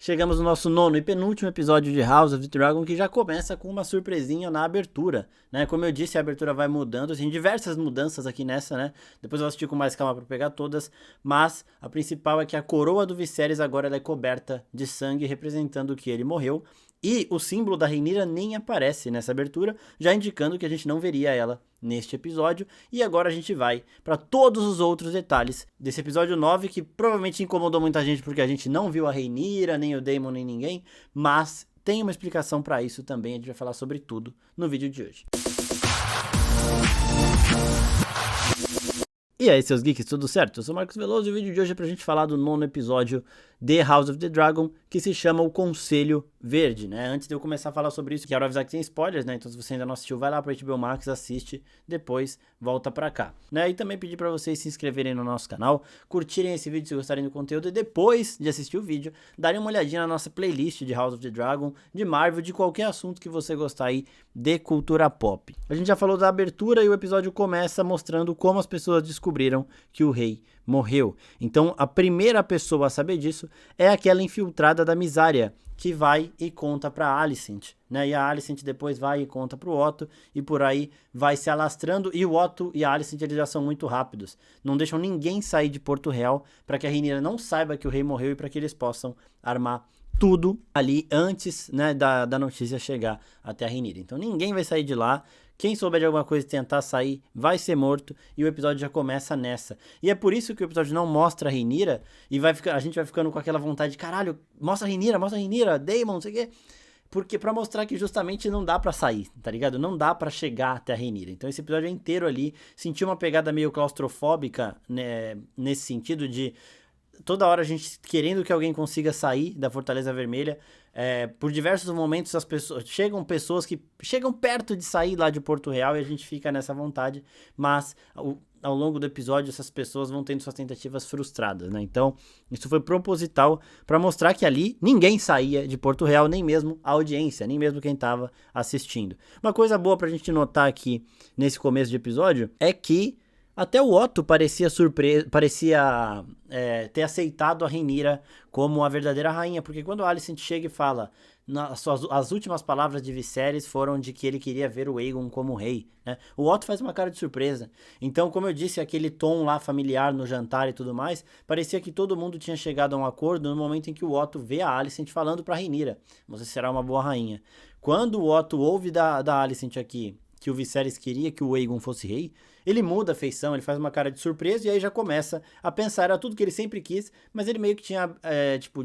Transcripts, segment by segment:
Chegamos no nosso nono e penúltimo episódio de House of the Dragon, que já começa com uma surpresinha na abertura, né? Como eu disse, a abertura vai mudando, tem diversas mudanças aqui nessa, né? Depois eu assisti com mais calma para pegar todas, mas a principal é que a coroa do Viserys agora ela é coberta de sangue, representando que ele morreu. E o símbolo da Rhaenyra nem aparece nessa abertura, já indicando que a gente não veria ela neste episódio. E agora a gente vai para todos os outros detalhes desse episódio 9, que provavelmente incomodou muita gente porque a gente não viu a Rhaenyra, nem o Daemon, nem ninguém, mas tem uma explicação para isso também, a gente vai falar sobre tudo no vídeo de hoje. E aí, seus geeks, tudo certo? Eu sou o Marcos Veloso e o vídeo de hoje é pra gente falar do nono episódio de House of the Dragon, que se chama o Conselho Verde, né? Antes de eu começar a falar sobre isso, quero avisar que tem spoilers, né? Então se você ainda não assistiu, vai lá pro HBO Max, assiste, depois volta pra cá, né? E também pedir pra vocês se inscreverem no nosso canal, curtirem esse vídeo se gostarem do conteúdo e depois de assistir o vídeo, darem uma olhadinha na nossa playlist de House of the Dragon, de Marvel, de qualquer assunto que você gostar aí de cultura pop. A gente já falou da abertura e o episódio começa mostrando como as pessoas descobriram que o rei morreu. Então a primeira pessoa a saber disso é aquela infiltrada da Mysaria, que vai e conta pra Alicent, né? E a Alicent depois vai e conta pro Otto, e por aí vai se alastrando, e o Otto e a Alicent eles já são muito rápidos, não deixam ninguém sair de Porto Real para que a Rhaenyra não saiba que o rei morreu e para que eles possam armar tudo ali antes, né, da notícia chegar até a Rhaenyra. Então ninguém vai sair de lá. Quem souber de alguma coisa e tentar sair vai ser morto, e o episódio já começa nessa. E é por isso que o episódio não mostra a Rhaenyra e a gente vai ficando com aquela vontade de caralho, mostra a Rhaenyra, Daemon, não sei o quê. Porque pra mostrar que justamente não dá pra sair, tá ligado? Não dá pra chegar até a Rhaenyra. Então esse episódio é inteiro ali, senti uma pegada meio claustrofóbica, né, nesse sentido de toda hora a gente querendo que alguém consiga sair da Fortaleza Vermelha. Por diversos momentos chegam pessoas que chegam perto de sair lá de Porto Real e a gente fica nessa vontade, mas ao longo do episódio essas pessoas vão tendo suas tentativas frustradas, né? Então isso foi proposital para mostrar que ali ninguém saía de Porto Real, nem mesmo a audiência, nem mesmo quem estava assistindo. Uma coisa boa pra gente notar aqui nesse começo de episódio é que até o Otto parecia ter aceitado a Rhaenyra como a verdadeira rainha, porque quando a Alicent chega e fala, as últimas palavras de Viserys foram de que ele queria ver o Aegon como rei, né? O Otto faz uma cara de surpresa. Então, como eu disse, aquele tom lá familiar no jantar e tudo mais, parecia que todo mundo tinha chegado a um acordo no momento em que o Otto vê a Alicent falando pra Rhaenyra, você será uma boa rainha. Quando o Otto ouve da Alicent aqui que o Viserys queria que o Aegon fosse rei, ele muda a feição, ele faz uma cara de surpresa e aí já começa a pensar, era tudo que ele sempre quis, mas ele meio que tinha,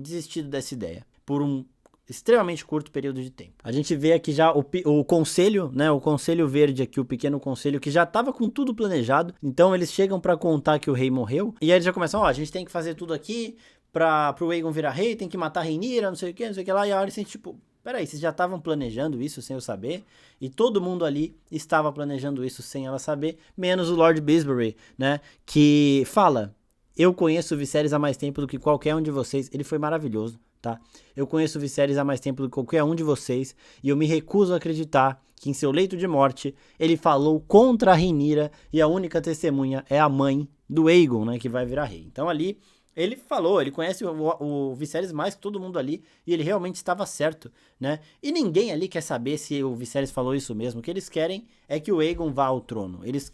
desistido dessa ideia, por um extremamente curto período de tempo. A gente vê aqui já o conselho, né, o conselho verde aqui, o pequeno conselho, que já estava com tudo planejado, então eles chegam para contar que o rei morreu, e aí eles já começam, a gente tem que fazer tudo aqui pro Aegon virar rei, tem que matar a Rhaenyra, não sei o que lá, e a Alicent, peraí, vocês já estavam planejando isso sem eu saber? E todo mundo ali estava planejando isso sem ela saber, menos o Lord Bisbury, né? Que fala, eu conheço o Viserys há mais tempo do que qualquer um de vocês. Ele foi maravilhoso, tá? Eu conheço o Viserys há mais tempo do que qualquer um de vocês e eu me recuso a acreditar que em seu leito de morte ele falou contra a Rhaenyra e a única testemunha é a mãe do Aegon, né? Que vai virar rei. Então ali ele falou, ele conhece o Viserys mais que todo mundo ali, e ele realmente estava certo, né? E ninguém ali quer saber se o Viserys falou isso mesmo. O que eles querem é que o Aegon vá ao trono. Eles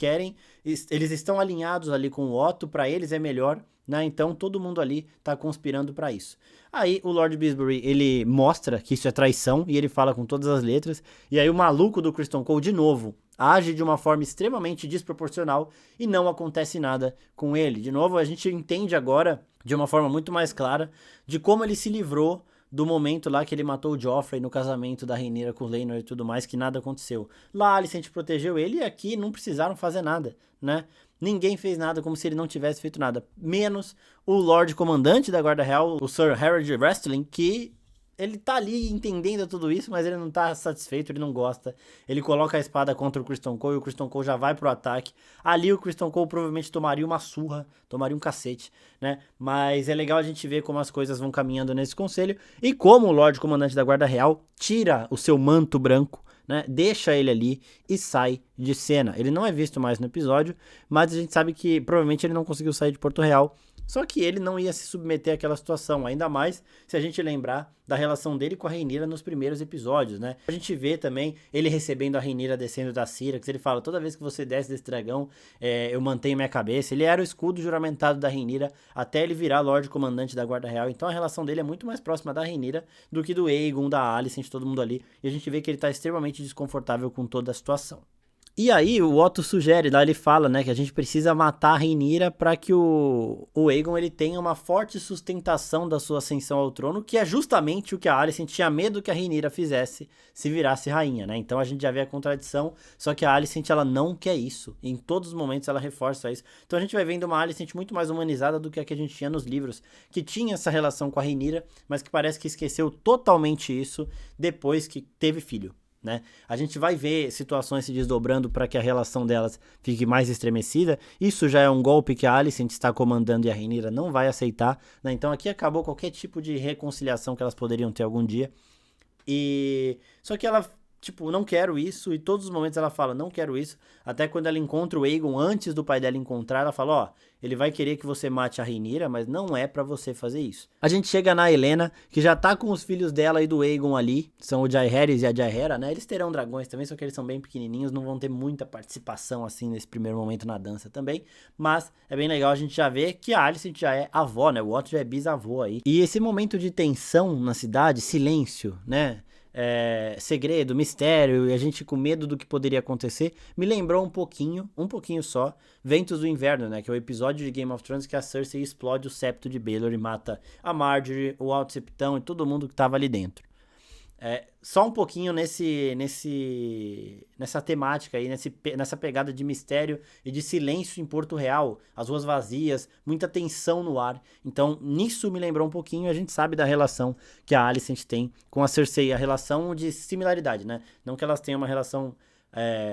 estão alinhados ali com o Otto, para eles é melhor, né? Então todo mundo ali tá conspirando para isso. Aí o Lord Bisbury, ele mostra que isso é traição, e ele fala com todas as letras, e aí o maluco do Criston Cole, de novo, age de uma forma extremamente desproporcional e não acontece nada com ele. De novo, a gente entende agora, de uma forma muito mais clara, de como ele se livrou do momento lá que ele matou o Joffrey no casamento da Rhaenyra com o Laenor e tudo mais, que nada aconteceu. Lá a Alicent protegeu ele e aqui não precisaram fazer nada, né? Ninguém fez nada, como se ele não tivesse feito nada. Menos o Lorde Comandante da Guarda Real, o Sir Harold Wrestling, que ele tá ali entendendo tudo isso, mas ele não tá satisfeito, ele não gosta. Ele coloca a espada contra o Criston Cole e o Criston Cole já vai pro ataque. Ali o Criston Cole provavelmente tomaria uma surra, tomaria um cacete, né? Mas é legal a gente ver como as coisas vão caminhando nesse conselho e como o Lorde Comandante da Guarda Real tira o seu manto branco, né? Deixa ele ali e sai de cena. Ele não é visto mais no episódio, mas a gente sabe que provavelmente ele não conseguiu sair de Porto Real Só que ele não ia se submeter àquela situação, ainda mais se a gente lembrar da relação dele com a Rhaenyra nos primeiros episódios, né? A gente vê também ele recebendo a Rhaenyra descendo da Syrax, ele fala, toda vez que você desce desse dragão, eu mantenho minha cabeça. Ele era o escudo juramentado da Rhaenyra até ele virar Lorde Comandante da Guarda Real, então a relação dele é muito mais próxima da Rhaenyra do que do Aegon, da Alicent, todo mundo ali, e a gente vê que ele tá extremamente desconfortável com toda a situação. E aí o Otto sugere, lá ele fala, né, que a gente precisa matar a Rhaenyra para que o Aegon ele tenha uma forte sustentação da sua ascensão ao trono, que é justamente o que a Alicent tinha medo que a Rhaenyra fizesse se virasse rainha, né? Então a gente já vê a contradição, só que a Alicent ela não quer isso. Em todos os momentos ela reforça isso. Então a gente vai vendo uma Alicent muito mais humanizada do que a gente tinha nos livros, que tinha essa relação com a Rhaenyra, mas que parece que esqueceu totalmente isso depois que teve filho. Né? A gente vai ver situações se desdobrando para que a relação delas fique mais estremecida. Isso já é um golpe que a Alicent está comandando e a Rhaenyra não vai aceitar, né? Então aqui acabou qualquer tipo de reconciliação que elas poderiam ter algum dia. Só que ela, tipo, não quero isso, e todos os momentos ela fala, não quero isso, até quando ela encontra o Aegon antes do pai dela encontrar, ela fala, ó, ele vai querer que você mate a Rhaenyra, mas não é pra você fazer isso. A gente chega na Helaena, que já tá com os filhos dela e do Aegon ali, são o Jaehaerys e a Jaehaera, né, eles terão dragões também, só que eles são bem pequenininhos, não vão ter muita participação assim nesse primeiro momento na dança também, mas é bem legal a gente já ver que a Alicent já é avó, né, o Otto já é bisavô aí. E esse momento de tensão na cidade, silêncio, né, segredo, mistério, e a gente com medo do que poderia acontecer, me lembrou um pouquinho só, Ventos do Inverno, né, que é o episódio de Game of Thrones que a Cersei explode o septo de Baelor e mata a Marjorie, o Alto Septão e todo mundo que tava ali dentro. Só um pouquinho nessa temática aí, nessa pegada de mistério e de silêncio em Porto Real, as ruas vazias, muita tensão no ar. Então, nisso me lembrou um pouquinho, e a gente sabe da relação que a Alicent tem com a Cersei, a relação de similaridade, né? Não que elas tenham uma relação,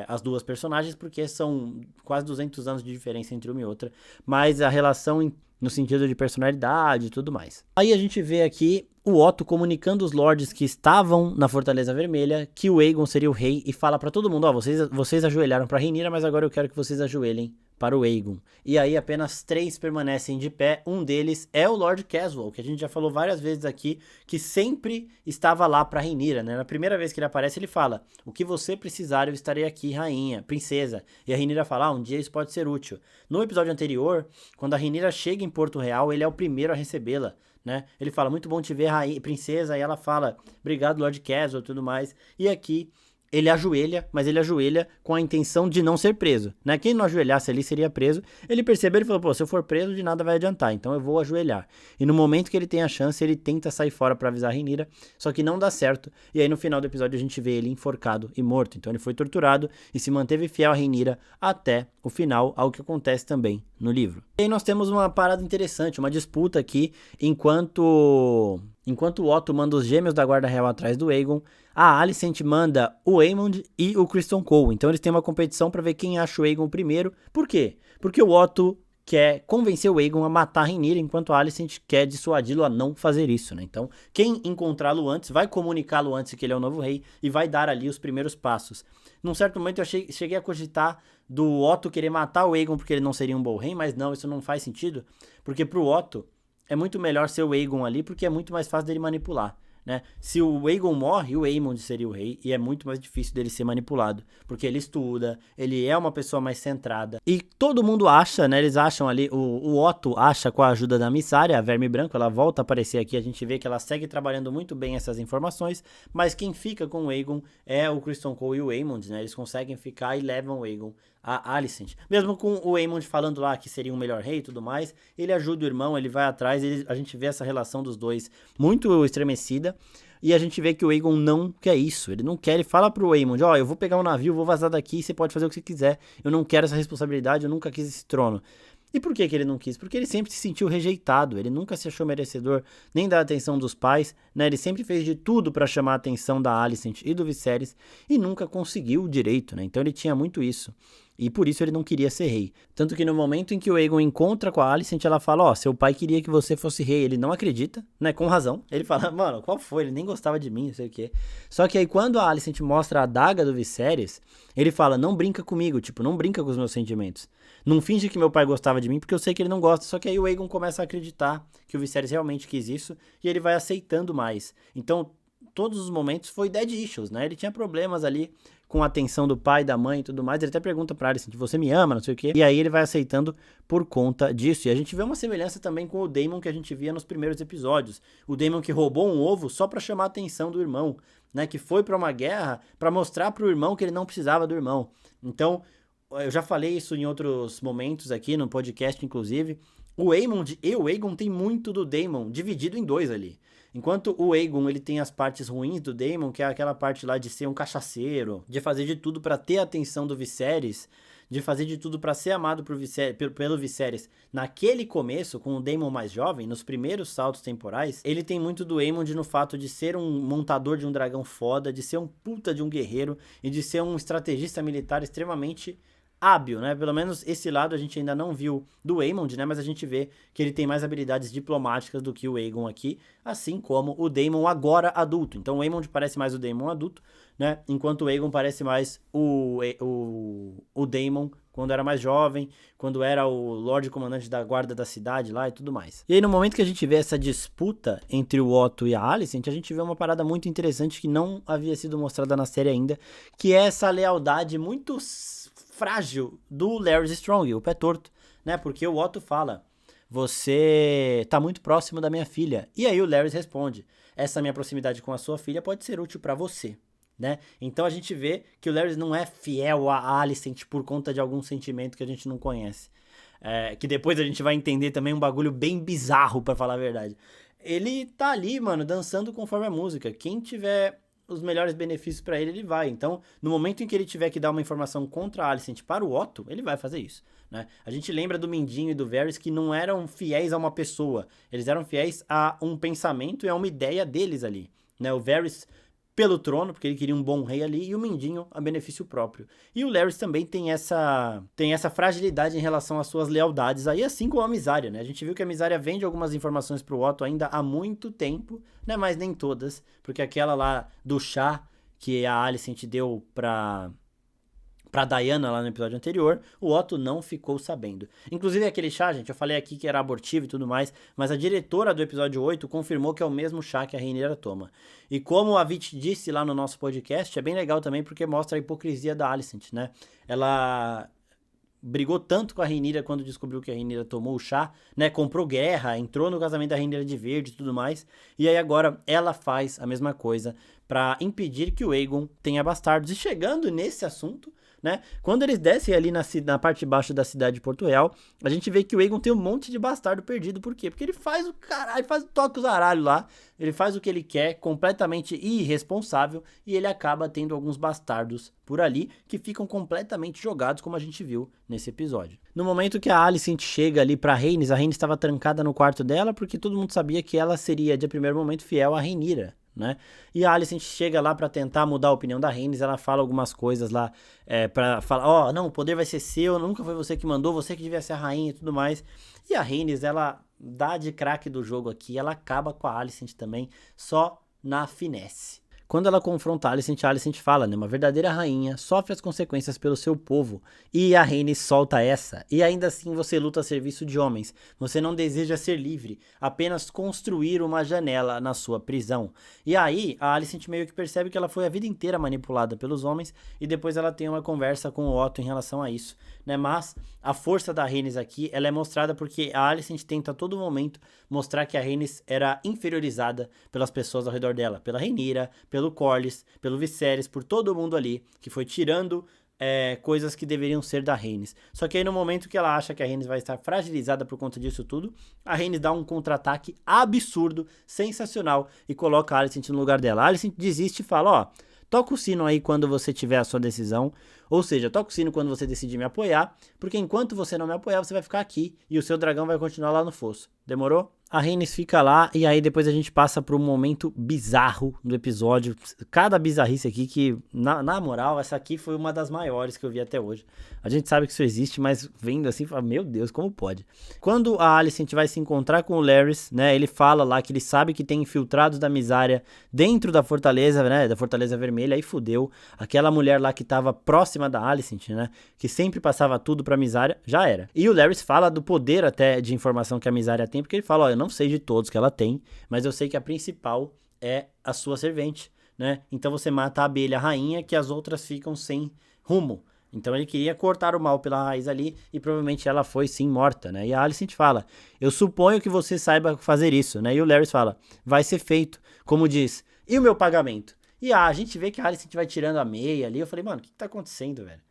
as duas personagens, porque são quase 200 anos de diferença entre uma e outra, mas a relação no sentido de personalidade e tudo mais. Aí a gente vê aqui o Otto comunicando os lords que estavam na Fortaleza Vermelha que o Aegon seria o rei e fala pra todo mundo, ó, vocês ajoelharam pra Rhaenyra, mas agora eu quero que vocês ajoelhem para o Aegon. E aí apenas 3 permanecem de pé, um deles é o Lord Caswell, que a gente já falou várias vezes aqui, que sempre estava lá pra Rhaenyra, né? Na primeira vez que ele aparece, ele fala, o que você precisar, eu estarei aqui, rainha, princesa. E a Rhaenyra fala, um dia isso pode ser útil. No episódio anterior, quando a Rhaenyra chega em Porto Real, ele é o primeiro a recebê-la, né? Ele fala, muito bom te ver, rainha, princesa, e ela fala, obrigado, Lord Caswell, e tudo mais. E aqui ele ajoelha, mas ele ajoelha com a intenção de não ser preso, né? Quem não ajoelhasse ali seria preso. Ele percebeu, ele falou, pô, se eu for preso de nada vai adiantar, então eu vou ajoelhar. E no momento que ele tem a chance, ele tenta sair fora pra avisar a Rhaenyra, só que não dá certo. E aí no final do episódio a gente vê ele enforcado e morto. Então ele foi torturado e se manteve fiel a Rhaenyra até o final, algo que acontece também no livro. E aí nós temos uma parada interessante, uma disputa aqui, enquanto o Otto manda os gêmeos da Guarda Real atrás do Aegon, a Alicent manda o Aemond e o Criston Cole. Então eles têm uma competição para ver quem acha o Aegon primeiro. Por quê? Porque o Otto quer convencer o Aegon a matar a Rhaenyra, enquanto a Alicent quer dissuadi-lo a não fazer isso, né? Então, quem encontrá-lo antes vai comunicá-lo antes que ele é o novo rei e vai dar ali os primeiros passos. Num certo momento eu cheguei a cogitar do Otto querer matar o Aegon porque ele não seria um bom rei, mas não, isso não faz sentido, porque pro Otto é muito melhor ser o Aegon ali, porque é muito mais fácil dele manipular, né? Se o Aegon morre, o Aemond seria o rei, e é muito mais difícil dele ser manipulado, porque ele estuda, ele é uma pessoa mais centrada, e todo mundo acha, né, eles acham ali, o Otto acha com a ajuda da Missária, a Verme Branco, ela volta a aparecer aqui, a gente vê que ela segue trabalhando muito bem essas informações, mas quem fica com o Aegon é o Criston Cole e o Aemond, né, eles conseguem ficar e levam o Aegon a Alicent. Mesmo com o Aemond falando lá que seria um melhor rei e tudo mais, ele ajuda o irmão, ele vai atrás, a gente vê essa relação dos dois muito estremecida, e a gente vê que o Aegon não quer isso, ele não quer, ele fala pro Aemond, ó, eu vou pegar um navio, vou vazar daqui, você pode fazer o que você quiser, eu não quero essa responsabilidade, eu nunca quis esse trono. E por que ele não quis? Porque ele sempre se sentiu rejeitado, ele nunca se achou merecedor nem da atenção dos pais, né? Ele sempre fez de tudo para chamar a atenção da Alicent e do Viserys e nunca conseguiu direito, né? Então ele tinha muito isso. E por isso ele não queria ser rei. Tanto que no momento em que o Aegon encontra com a Alicent, ela fala, ó, seu pai queria que você fosse rei. Ele não acredita, né, com razão. Ele fala, mano, qual foi? Ele nem gostava de mim, não sei o quê. Só que aí quando a Alicent mostra a adaga do Viserys, ele fala, não brinca comigo, tipo, não brinca com os meus sentimentos. Não finge que meu pai gostava de mim, porque eu sei que ele não gosta. Só que aí o Aegon começa a acreditar que o Viserys realmente quis isso, e ele vai aceitando mais. Então, todos os momentos foi dead issues, né? Ele tinha problemas ali com a atenção do pai, da mãe e tudo mais. Ele até pergunta pra Alicent, você me ama, não sei o quê. E aí ele vai aceitando por conta disso. E a gente vê uma semelhança também com o Daemon que a gente via nos primeiros episódios. O Daemon que roubou um ovo só pra chamar a atenção do irmão, né? Que foi pra uma guerra pra mostrar pro irmão que ele não precisava do irmão. Então, eu já falei isso em outros momentos aqui no podcast, inclusive. O Aemond e o Aegon tem muito do Daemon dividido em dois ali. Enquanto o Aegon, ele tem as partes ruins do Daemon, que é aquela parte lá de ser um cachaceiro, de fazer de tudo pra ter a atenção do Viserys, de fazer de tudo pra ser amado pelo Viserys naquele começo, com o Daemon mais jovem, nos primeiros saltos temporais, ele tem muito do Aemond no fato de ser um montador de um dragão foda, de ser um puta de um guerreiro e de ser um estrategista militar extremamente hábil, né? Pelo menos esse lado a gente ainda não viu do Aemond, né? Mas a gente vê que ele tem mais habilidades diplomáticas do que o Aegon aqui, assim como o Daemon agora adulto. Então o Aemond parece mais o Daemon adulto, né? Enquanto o Aegon parece mais o Daemon quando era mais jovem, quando era o Lorde Comandante da Guarda da Cidade lá e tudo mais. E aí no momento que a gente vê essa disputa entre o Otto e a Alicent, a gente vê uma parada muito interessante que não havia sido mostrada na série ainda, que é essa lealdade muito frágil do Larys Strong, o pé torto, né? Porque o Otto fala, você tá muito próximo da minha filha. E aí o Larys responde, essa minha proximidade com a sua filha pode ser útil pra você, né? Então a gente vê que o Larys não é fiel a Alicent por conta de algum sentimento que a gente não conhece. Que depois a gente vai entender também um bagulho bem bizarro, pra falar a verdade. Ele tá ali, mano, dançando conforme a música. Quem tiver os melhores benefícios pra ele, ele vai. Então, no momento em que ele tiver que dar uma informação contra a Alicent para o Otto, ele vai fazer isso, né? A gente lembra do Mindinho e do Varys que não eram fiéis a uma pessoa, eles eram fiéis a um pensamento e a uma ideia deles ali, né? O Varys pelo trono, porque ele queria um bom rei ali, e o Mindinho a benefício próprio. E o Larys também tem essa fragilidade em relação às suas lealdades aí, assim como a Mysaria, né? A gente viu que a Mysaria vende algumas informações pro Otto ainda há muito tempo, né? Mas nem todas, porque aquela lá do chá que a Alicent deu pra Diana lá no episódio anterior, o Otto não ficou sabendo. Inclusive aquele chá, gente, eu falei aqui que era abortivo e tudo mais, mas a diretora do episódio 8 confirmou que é o mesmo chá que a Rhaenyra toma. E como a Vit disse lá no nosso podcast, é bem legal também porque mostra a hipocrisia da Alicent, né? Ela brigou tanto com a Rhaenyra quando descobriu que a Rhaenyra tomou o chá, né? Comprou guerra, entrou no casamento da Rhaenyra de verde e tudo mais. E aí agora ela faz a mesma coisa pra impedir que o Aegon tenha bastardos. E chegando nesse assunto, né? Quando eles descem ali na parte de baixo da cidade de Porto Real, a gente vê que o Aegon tem um monte de bastardo perdido. Por quê? Porque ele faz o caralho, faz o toque os aralhos lá, ele faz o que ele quer, completamente irresponsável, e ele acaba tendo alguns bastardos por ali, que ficam completamente jogados, como a gente viu nesse episódio. No momento que a Alicent chega ali pra Rhaenys, a Rhaenys estava trancada no quarto dela, porque todo mundo sabia que ela seria, de primeiro momento, fiel a Rhaenyra, né? E a Alicent chega lá pra tentar mudar a opinião da Rhaenys, ela fala algumas coisas lá, pra falar, não, o poder vai ser seu, nunca foi você que mandou, você que devia ser a rainha e tudo mais. E a Rhaenys, ela dá de craque do jogo aqui, ela acaba com a Alicent também, só na finesse. Quando ela confronta a Alicent fala, né, uma verdadeira rainha sofre as consequências pelo seu povo, e a Rhaenys solta essa, e ainda assim você luta a serviço de homens, você não deseja ser livre, apenas construir uma janela na sua prisão. E aí, a Alicent meio que percebe que ela foi a vida inteira manipulada pelos homens, e depois ela tem uma conversa com o Otto em relação a isso, né, mas a força da Rhaenys aqui, ela é mostrada porque a Alicent tenta a todo momento mostrar que a Rhaenys era inferiorizada pelas pessoas ao redor dela, pela Rhaenyra, pelo Corlys, pelo Viserys, por todo mundo ali, que foi tirando coisas que deveriam ser da Rhaenys. Só que aí no momento que ela acha que a Rhaenys vai estar fragilizada por conta disso tudo, a Rhaenys dá um contra-ataque absurdo, sensacional, e coloca a Alicent no lugar dela. A Alicent desiste e fala, toca o sino aí quando você tiver a sua decisão. Ou seja, toca o sino quando você decidir me apoiar, porque enquanto você não me apoiar, você vai ficar aqui e o seu dragão vai continuar lá no fosso. Demorou? A Rhaenys fica lá e aí depois a gente passa por um momento bizarro do episódio. Cada bizarrice aqui que, na moral, essa aqui foi uma das maiores que eu vi até hoje. A gente sabe que isso existe, mas vendo assim, fala, meu Deus, como pode? Quando a Alicent vai se encontrar com o Larys, né, ele fala lá que ele sabe que tem infiltrados da Misária dentro da fortaleza, né, da Fortaleza Vermelha, aí fudeu. Aquela mulher lá que tava próxima da Alicent, né, que sempre passava tudo pra Misária, já era. E o Larys fala do poder até de informação que a Misária tem, porque ele fala, ó, eu não sei de todos que ela tem, mas eu sei que a principal é a sua servente, né? Então você mata a abelha rainha que as outras ficam sem rumo. Então ele queria cortar o mal pela raiz ali e provavelmente ela foi sim morta, né? E a Alicent fala, eu suponho que você saiba fazer isso, né? E o Larys fala, vai ser feito, como diz, e o meu pagamento? E a gente vê que a Alicent vai tirando a meia ali, eu falei, mano, o que tá acontecendo, velho?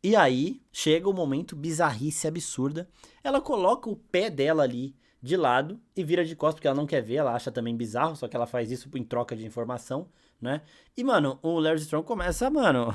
E aí chega o momento bizarrice absurda, ela coloca o pé dela ali de lado e vira de costas porque ela não quer ver, ela acha também bizarro, só que ela faz isso em troca de informação, né? E, mano, o Larry Strong começa, mano,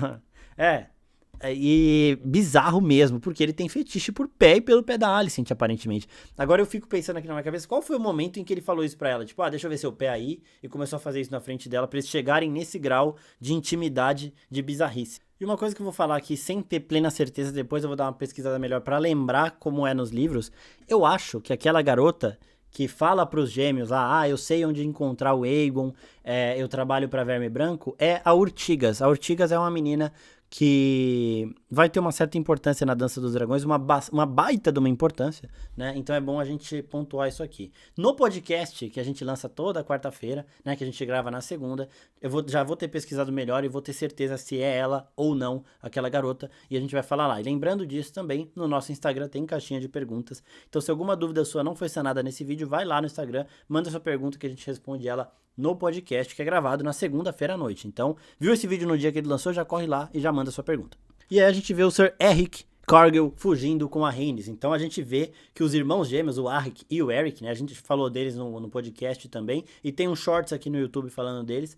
e bizarro mesmo, porque ele tem fetiche por pé e pelo pé da Alicent, aparentemente. Agora eu fico pensando aqui na minha cabeça, qual foi o momento em que ele falou isso pra ela? Tipo, deixa eu ver seu pé aí, e começou a fazer isso na frente dela pra eles chegarem nesse grau de intimidade, de bizarrice. E uma coisa que eu vou falar aqui, sem ter plena certeza, depois eu vou dar uma pesquisada melhor pra lembrar como é nos livros, eu acho que aquela garota que fala pros gêmeos lá, eu sei onde encontrar o Aegon, eu trabalho pra Verme Branco, é a Urtigas. A Urtigas é uma menina que vai ter uma certa importância na Dança dos Dragões, uma baita de uma importância, né? Então é bom a gente pontuar isso aqui. No podcast, que a gente lança toda quarta-feira, né? Que a gente grava na segunda, já vou ter pesquisado melhor e vou ter certeza se é ela ou não, aquela garota, e a gente vai falar lá. E lembrando disso também, no nosso Instagram tem caixinha de perguntas. Então se alguma dúvida sua não foi sanada nesse vídeo, vai lá no Instagram, manda sua pergunta que a gente responde ela no podcast, que é gravado na segunda-feira à noite. Então, viu esse vídeo no dia que ele lançou, já corre lá e já manda sua pergunta. E aí a gente vê o Sir Eric Cargill fugindo com a Rhaenys. Então a gente vê que os irmãos gêmeos, o Arik e o Eric, né? A gente falou deles no podcast também. E tem um shorts aqui no YouTube falando deles.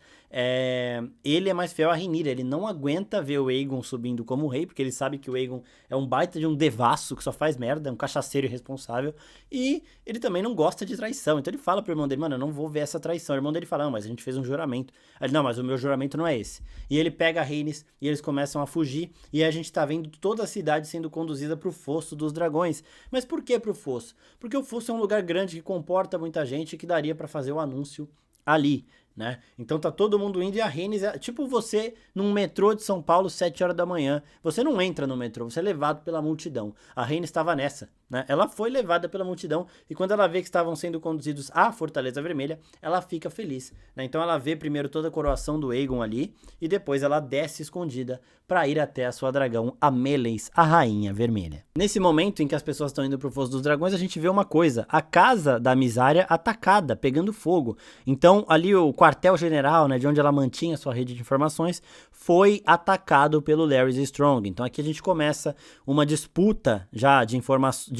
Ele é mais fiel a Rhaenyra. Ele não aguenta ver o Aegon subindo como rei, porque ele sabe que o Aegon é um baita de um devasso que só faz merda, é um cachaceiro irresponsável. E ele também não gosta de traição. Então ele fala pro irmão dele, mano, eu não vou ver essa traição. O irmão dele fala, não, mas a gente fez um juramento. Ele, não, mas o meu juramento não é esse. E ele pega a Rhaenys e eles começam a fugir. E a gente tá vendo toda a cidade sendo conduzida pro Fosso dos Dragões. Mas por que pro Fosso? Porque o Fosso é um lugar grande que comporta muita gente que daria pra fazer o anúncio ali, né? Então tá todo mundo indo e a Rhaenys é tipo você num metrô de São Paulo 7 horas da manhã. Você não entra no metrô, você é levado pela multidão. A Rhaenys estava nessa, né? Ela foi levada pela multidão e quando ela vê que estavam sendo conduzidos à Fortaleza Vermelha, ela fica feliz, né? Então ela vê primeiro toda a coroação do Aegon ali e depois ela desce escondida para ir até a sua dragão, a Meleys, a Rainha Vermelha. Nesse momento em que as pessoas estão indo pro Fosso dos Dragões, a gente vê uma coisa, a casa da Misária atacada, pegando fogo. Então ali o quartel-general, né, de onde ela mantinha sua rede de informações, foi atacado pelo Larys Strong. Então aqui a gente começa uma disputa já de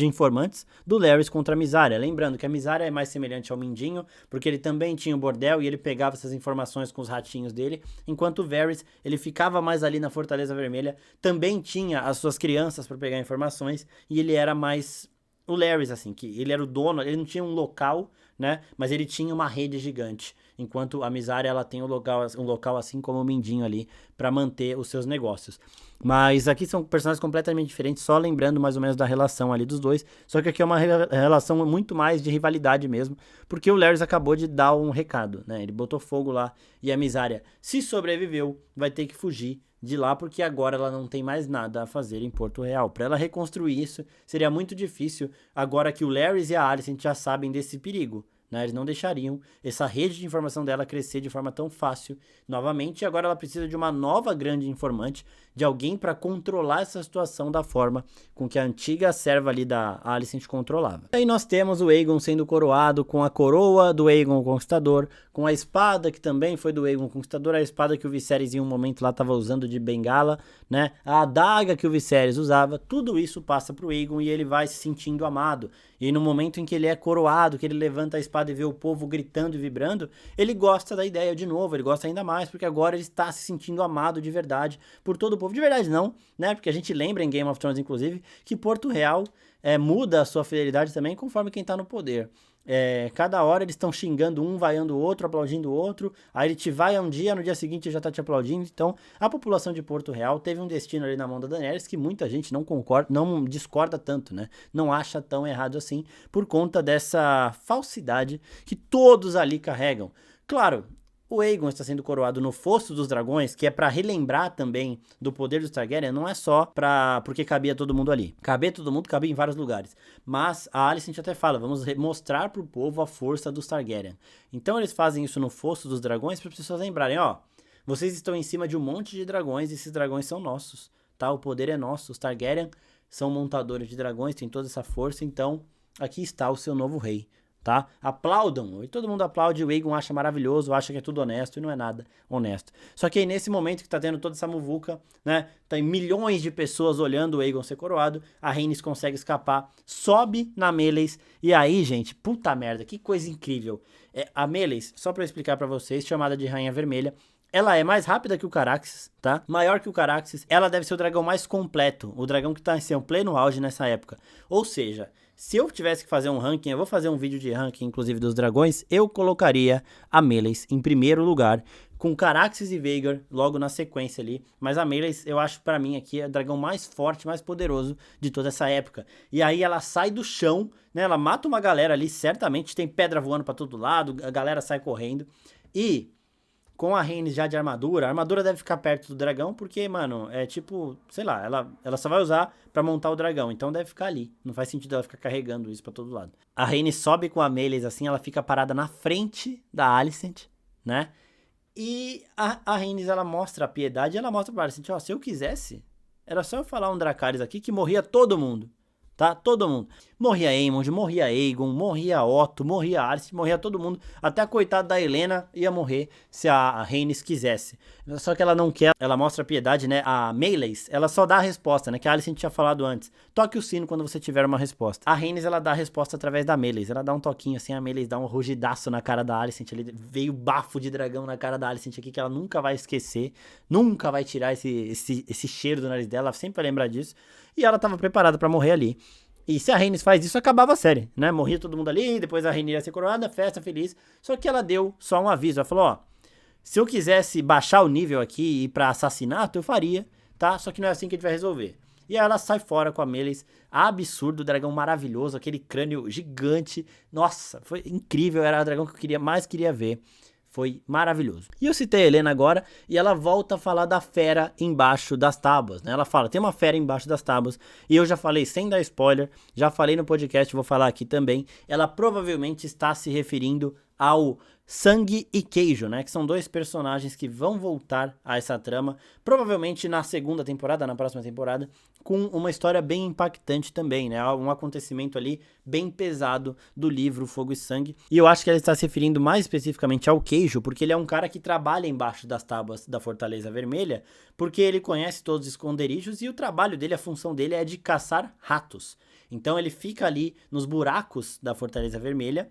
informantes do Larys contra a Misária. Lembrando que a Misária é mais semelhante ao Mindinho, porque ele também tinha um bordel e ele pegava essas informações com os ratinhos dele, enquanto o Varys, ele ficava mais ali na Fortaleza Vermelha, também tinha as suas crianças para pegar informações e ele era mais o Larys, assim, que ele era o dono, ele não tinha um local, né, mas ele tinha uma rede gigante, enquanto a Misária, ela tem um local assim como o Mindinho ali, para manter os seus negócios. Mas aqui são personagens completamente diferentes, só lembrando mais ou menos da relação ali dos dois, só que aqui é uma relação muito mais de rivalidade mesmo, porque o Larys acabou de dar um recado, né, ele botou fogo lá, e a Misária, se sobreviveu, vai ter que fugir de lá, porque agora ela não tem mais nada a fazer em Porto Real. Para ela reconstruir isso, seria muito difícil, agora que o Larys e a Alicent já sabem desse perigo, né? Eles não deixariam essa rede de informação dela crescer de forma tão fácil novamente, e agora ela precisa de uma nova grande informante, de alguém para controlar essa situação da forma com que a antiga serva ali da Alicent controlava. Aí nós temos o Aegon sendo coroado com a coroa do Aegon Conquistador, com a espada que também foi do Aegon Conquistador, a espada que o Viserys em um momento lá estava usando de bengala, né? A adaga que o Viserys usava, tudo isso passa pro Aegon e ele vai se sentindo amado. E no momento em que ele é coroado, que ele levanta a espada temporada e vê o povo gritando e vibrando, ele gosta da ideia de novo, ele gosta ainda mais, porque agora ele está se sentindo amado de verdade por todo o povo. De verdade não, né? Porque a gente lembra em Game of Thrones, inclusive, que Porto Real muda a sua fidelidade também conforme quem tá no poder. Cada hora eles estão xingando um, vaiando o outro, aplaudindo o outro. Aí ele te vaia um dia, no dia seguinte já tá te aplaudindo. Então, a população de Porto Real teve um destino ali na mão da Daenerys que muita gente não concorda, não discorda tanto, né? Não acha tão errado assim, por conta dessa falsidade que todos ali carregam. Claro, o Aegon está sendo coroado no Fosso dos Dragões, que é pra relembrar também do poder dos Targaryen, não é só porque cabia todo mundo ali. Caber todo mundo, cabia em vários lugares. Mas a Alicent até fala, vamos mostrar pro povo a força dos Targaryen. Então eles fazem isso no Fosso dos Dragões para as pessoas lembrarem, ó, vocês estão em cima de um monte de dragões e esses dragões são nossos, tá? O poder é nosso, os Targaryen são montadores de dragões, têm toda essa força, então aqui está o seu novo rei. Tá? Aplaudam, e todo mundo aplaude, o Aegon acha maravilhoso, acha que é tudo honesto, e não é nada honesto. Só que aí nesse momento que tá tendo toda essa muvuca, né, tem milhões de pessoas olhando o Aegon ser coroado, a Rhaenys consegue escapar, sobe na Meleys, e aí, gente, puta merda, que coisa incrível. A Meleys, só pra eu explicar pra vocês, chamada de Rainha Vermelha, ela é mais rápida que o Caraxes, tá? Maior que o Caraxes, ela deve ser o dragão mais completo, o dragão que tá em seu pleno auge nessa época. Ou seja, se eu tivesse que fazer um ranking, eu vou fazer um vídeo de ranking, inclusive, dos dragões, eu colocaria a Meleys em primeiro lugar, com Caraxes e Vhagar logo na sequência ali. Mas a Meleys, eu acho pra mim aqui, é o dragão mais forte, mais poderoso de toda essa época. E aí ela sai do chão, né? Ela mata uma galera ali, certamente tem pedra voando pra todo lado, a galera sai correndo. E com a Rhaenys já de armadura, a armadura deve ficar perto do dragão, porque, mano, é tipo, sei lá, ela só vai usar pra montar o dragão, então deve ficar ali. Não faz sentido ela ficar carregando isso pra todo lado. A Rhaenys sobe com a Meleys assim, ela fica parada na frente da Alicent, né? E a Rhaenys, ela mostra a piedade, ela mostra pra Alicent, ó, se eu quisesse, era só eu falar um Dracarys aqui que morria todo mundo. Tá? Todo mundo. Morria Aemond, morria Aegon, morria Otto, morria Alicent, morria todo mundo. Até a coitada da Helena ia morrer se a Rhaenys quisesse. Só que ela não quer, ela mostra a piedade, né? A Meleys, ela só dá a resposta, né? Que a Alicent tinha falado antes. Toque o sino quando você tiver uma resposta. A Rhaenys, ela dá a resposta através da Meleys. Ela dá um toquinho assim, a Meleys dá um rugidaço na cara da Alicent. Ele veio bafo de dragão na cara da Alicent aqui, que ela nunca vai esquecer. Nunca vai tirar esse cheiro do nariz dela, ela sempre vai lembrar disso. E ela tava preparada pra morrer ali. E se a Rhaenys faz isso, acabava a série, né? Morria todo mundo ali, depois a Rhaenys ia ser coroada, festa, feliz. Só que ela deu só um aviso, ela falou, ó, se eu quisesse baixar o nível aqui e ir pra assassinato, eu faria, tá? Só que não é assim que a gente vai resolver. E aí ela sai fora com a Meleys, absurdo, dragão maravilhoso, aquele crânio gigante. Nossa, foi incrível, era o dragão que eu mais queria ver. Foi maravilhoso. E eu citei a Helena agora, e ela volta a falar da fera embaixo das tábuas, né? Ela fala, tem uma fera embaixo das tábuas, e eu já falei, sem dar spoiler, já falei no podcast, vou falar aqui também, ela provavelmente está se referindo ao Sangue e Queijo, né? Que são dois personagens que vão voltar a essa trama, provavelmente na segunda temporada, na próxima temporada, com uma história bem impactante também, né? Um acontecimento ali bem pesado do livro Fogo e Sangue. E eu acho que ela está se referindo mais especificamente ao Queijo, porque ele é um cara que trabalha embaixo das tábuas da Fortaleza Vermelha, porque ele conhece todos os esconderijos e o trabalho dele, a função dele é de caçar ratos. Então ele fica ali nos buracos da Fortaleza Vermelha,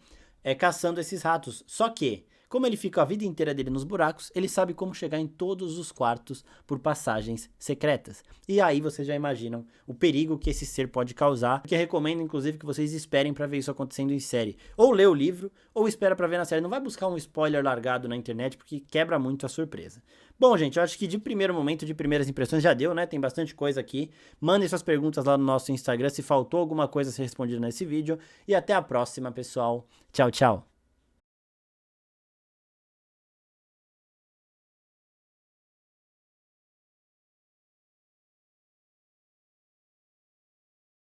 caçando esses ratos. Só que, como ele fica a vida inteira dele nos buracos, ele sabe como chegar em todos os quartos por passagens secretas. E aí vocês já imaginam o perigo que esse ser pode causar, que eu recomendo inclusive que vocês esperem pra ver isso acontecendo em série. Ou lê o livro, ou espera pra ver na série. Não vai buscar um spoiler largado na internet, porque quebra muito a surpresa. Bom, gente, eu acho que de primeiro momento, de primeiras impressões já deu, né? Tem bastante coisa aqui. Mandem suas perguntas lá no nosso Instagram, se faltou alguma coisa a ser respondida nesse vídeo. E até a próxima, pessoal. Tchau, tchau.